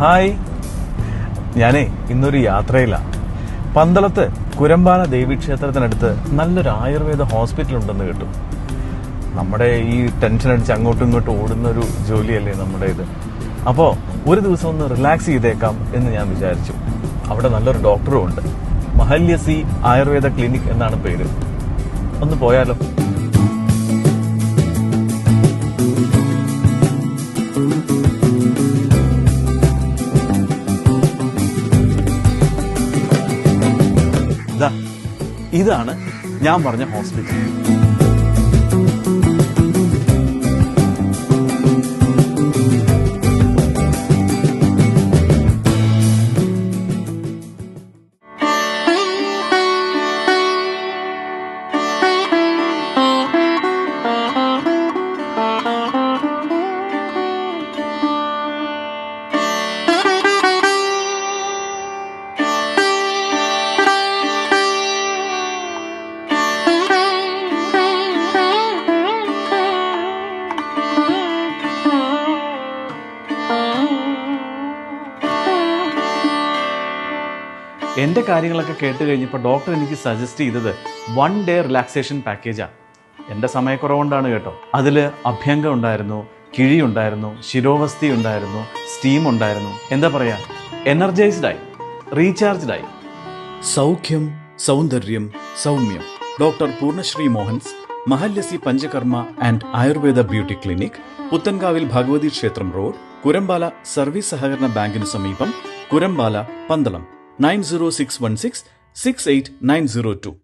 Hi, ഞാനേ ഇന്നൊരു യാത്രയിലാണ്. പന്തളത്ത് കുരമ്പാല ദേവീക്ഷേത്രത്തിനടുത്ത് നല്ലൊരു ആയുർവേദ ഹോസ്പിറ്റൽ ഉണ്ടെന്ന് കേട്ടു. നമ്മുടെ ഈ ടെൻഷൻ അടിച്ച് അങ്ങോട്ടും ഇങ്ങോട്ടും ഓടുന്നൊരു ജോലിയല്ലേ നമ്മുടെ ഇത്. അപ്പോൾ ഒരു ദിവസം ഒന്ന് റിലാക്സ് ചെയ്തേക്കാം എന്ന് ഞാൻ വിചാരിച്ചു. അവിടെ നല്ലൊരു ഡോക്ടറും ഉണ്ട്. മഹല്യസി ആയുർവേദ ക്ലിനിക് എന്നാണ് പേര്. ഒന്ന് പോയാലോ? ഇതാണ് ഞാൻ പറഞ്ഞ ഹോസ്പിറ്റൽ. എൻ്റെ കാര്യങ്ങളൊക്കെ കേട്ട് കഴിഞ്ഞപ്പോൾ ഡോക്ടർ എനിക്ക് സജസ്റ്റ് ചെയ്തത് 1 ഡേ റിലാക്സേഷൻ പാക്കേജാണ്. എൻ്റെ സമയക്കുറവുകൊണ്ടാണ് കേട്ടോ. അതിൽ അഭ്യംഗം ഉണ്ടായിരുന്നു, കിഴി ഉണ്ടായിരുന്നു, ശിരോവസ്തി ഉണ്ടായിരുന്നു, സ്റ്റീം ഉണ്ടായിരുന്നു. എന്താ പറയുക, എനർജൈസ്ഡായി, റീചാർജ്ഡായി. സൗഖ്യം, സൗന്ദര്യം, സൗമ്യം. Doctor Poornashree Mohan's, Mahalyasi Panchakarma and Ayurveda beauty clinic, പുത്തൻകാവിൽ ഭഗവതി ക്ഷേത്രം റോഡ്, കുരമ്പാല സർവീസ് സഹകരണ ബാങ്കിന് സമീപം, കുരമ്പാല, പന്തളം. 90616 68902.